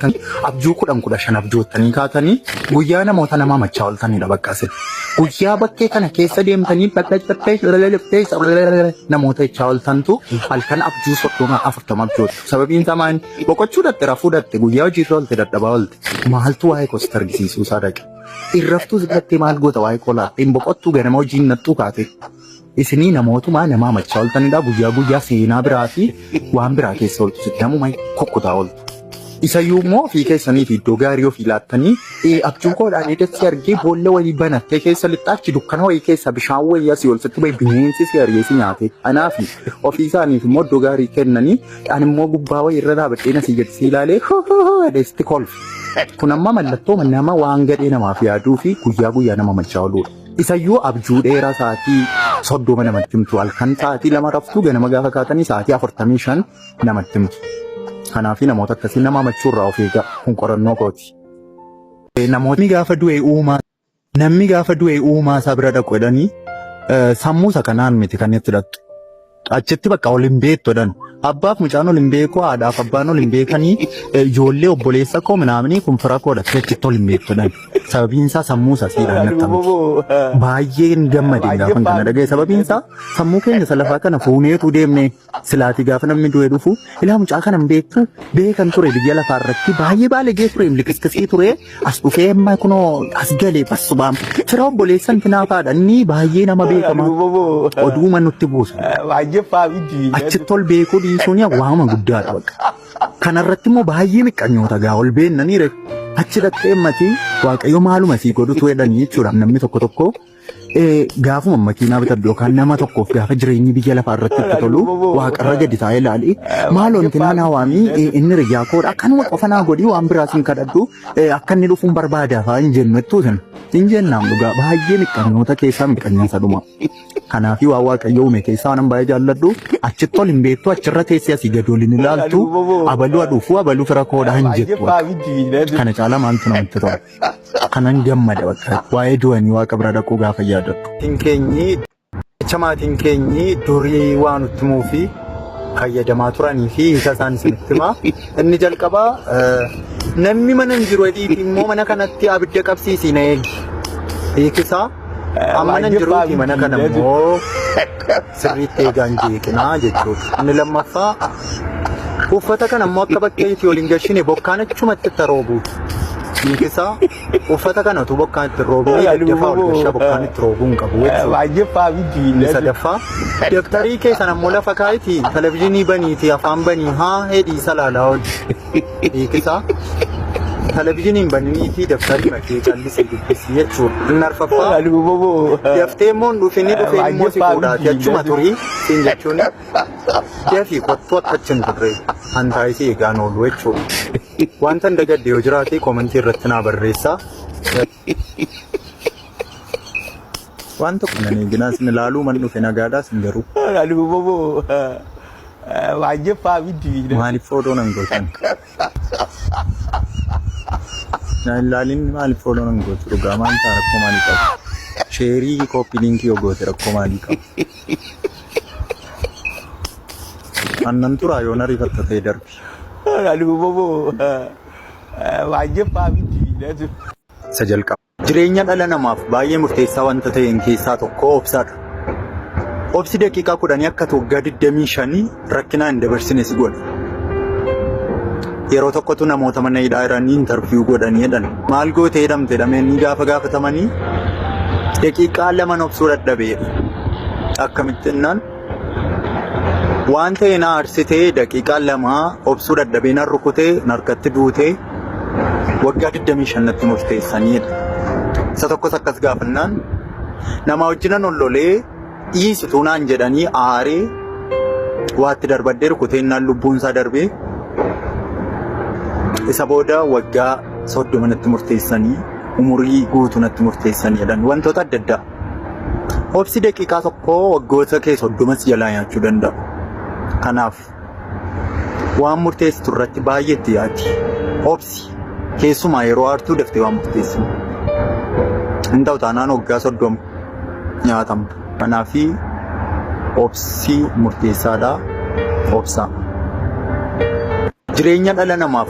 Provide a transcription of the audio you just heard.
Abjuu kudhan shan abjoottanii kaatanii guyyaa namoota namaa machaa ooltanidha bakka asin. Guyyaa bakkee kana keessa deemtanii namoota ichaa ooltantu halkan abjuu 30-40 abjoota. Sababiin isaa maali? Boqochuu dhatte rafuu dhatte guyyaa hojii oolte dadhabaa oolte. Maaltu waa'ee kosta argisiisuu isaa dhaqe? Irraftuu sigattee maal goota waa'ee kolaa? Hin boqottuu ganama hojiin nattuu kaate. Isinii namootuma namaa machaa ooltanidha guyyaa seenaa biraa fi waan biraa keessa ooltu sitti namuma kokkutaa ooltu. Isayyuu immoo fi keessanii fi iddoo gaarii ofii laattanii abjuu koodhaan eedatti argee boolla wayii banattee keessa lixxaachi dukkana wayii keessa bishaan wayii asii ol sitti bahe bineensi si argee si nyaate. Kanaaf ofii isaaniif immoo iddoo gaarii kennanii ani immoo gubbaa wayii irra dhaabadheen asii gadi si ilaalee adeessitti kolfi. Kun amma mallattoo nama waan gadhee namaaf yaaduu fi guyyaa nama machaa ooludha. Isayyuu abjuu dheeraa sa'aatii 30 namatti himtu halkan sa'aatii 2 raftuu ganama gaafa kaatanii sa'aatii 45 namatti himtu. Kanaafi namoota akkasii nama machuurraa of eegaa kun qorannoo kooti. Namni gaafa du'e uumaa isaa bira dhaqu jedhanii sammuu isa kanaan miti kan itti hidhattu. Achitti bakka ol hin beektu jedhan. Abbaaf mucaan ol hin beeku, haadhaaf abbaan ol hin beekanii ijoollee obboleessa koo minaamni kun fira koodha achitti ol hin beektu jedhan. Sababiin isaa sammuu isaa siidhaan nattamu. Baay'een gammadee gaafa kana dhagaye sababiin isaa sammuu keenya isa lafaa kana fuuneetu deemne silaati gaafa namni du'e dhufu ilaa mucaa kana hin beektu beekan ture biyya lafaa irratti baay'ee baalegee ture liqiskisii ture as dhufee amma kunoo as galee bassubaam fira obboleessan finaafaadha inni baay'ee nama beekama oduuma nutti buusa. Achitti ol beekuu dhiisuun waama guddaadha bakka. Kanarratti immoo baay'ee miqqanyoota gaa ol beennanii reef. Achi dhattee matii waaqayyo maaluma sii godhutu jedhanii jechuudha namni tokko gaafuma makiinaa bitadhu yookaan nama tokkoof gaafa jireenyi biyya lafaa irratti itti tolu waaqarra gadi taa'ee ilaalee maal wantinaa naa waamii inni riyyaa koodha akkanuma qofa naa godhii waan biraas hin kadhadhu akka inni dhufuun barbaada fa'aa hin jennu jettuu sana hin jennaam dhugaa baay'ee miqqanyoota keessaa miqqanyaasa dhuma. Kanaafi waa waaqayyo uume keessaa waan baay'ee jaalladhu achitti ol hin beektu achirra teessee asii gadi ol hin ilaaltu abaluu aduufuu abaluu fira koodhaa hin jettu. Kana caalaa maaltu namatti tola. Kanan gammada bakka waa'ee du'anii waaqa bira dhaquu gaafa yaadadhu. Maatiin keenyi durii waan nutti muufi fayyadamaa turanii fi isa isaan isinitti himaa. Inni jalqabaa namni mana hin jiru jedhiifi immoo mana kanatti abidda qabsiisii na eegi. Beekisaa amma nan jiruuti mana kana immoo sirriitti eegaan jeeqinaa jechuudha. Inni lammaffaa uffata kana immoo akka bakkee itti waliin gashine bokkaan achumatti itti roobuuti. Beekisaa uffata kana utuu bokkaan itti roobuu daffaa ol gashaa bokkaan itti roobuu hin qabu jechuudha. Sadaffaa dabtarii keessan ammoo lafa kaayitii televizyiinii baniiti afaan banii haa hedhii salaalaa oolchi. Beekisaa televizyiiniin banii fi dabtarii bakkee callisee dubbisii jechuudha. Inni arfaffaa daftee immoo dhufee immoo si fuudhaati achuma turii siin jechuun dafii kottuu akka achi hin turre hantaayisee eegaan oolu jechuudha. Wanta hin dagadde yoo jiraate koomentii irratti naa barreessaa. Wanta kun ani eeginaa sin ilaaluu man dhufe nagaadhaas hin garuu. Maaliif footoo nan gootan? Ilaalin maaliif footoo nan gootu dhugaa maal ta'a rakkoo maalii qabu? Sheerii kooppii liinkii yoo goote rakkoo maalii qabu? Annan turaa yoo na rifatta ta'e darbi. Isa jalqaba. Jireenya dhala namaaf baay'ee murteessaa wanta ta'een keessaa tokko obsaadha. Obsi daqiiqaa 10 akka waggaa 25 rakkinaa hin dabarsine si godha. Yeroo tokkotu namoota mana hidhaa jiranii interview godhanii jedhan maal goote jedhamte jedhamanii gaafa gaafatamanii daqiiqaa 2 obsuu dadhabeedha. Akkamitti jennaan waan ta'e na aarsitee daqiiqaa 2 obsuu dadhabee na rukutee narkatti duutee waggaa 25 natti murteessanidha. Isa tokkos akkas gaafannaan nama wajjinan ollolee dhiisituu naan jedhanii aaree waatti darbadee rukutee naan lubbuun isaa darbee isa booda waggaa 30 natti murteessanii umurii guutuu natti murteessanii jedhan wantoota adda addaa. Obsi daqiiqaa tokko waggoota kee 30 jalaa nyaachuu danda'u. Kanaaf waan murteessitu irratti baay'eetti yaadi. Obsi keessumaa yeroo aartuu daftee waan murteessitu. Hin ta'u taanaan waggaa 30 nyaatamtu. Kanaafi obsi murteessaadha. Obsaa. Jireenya dhala namaaf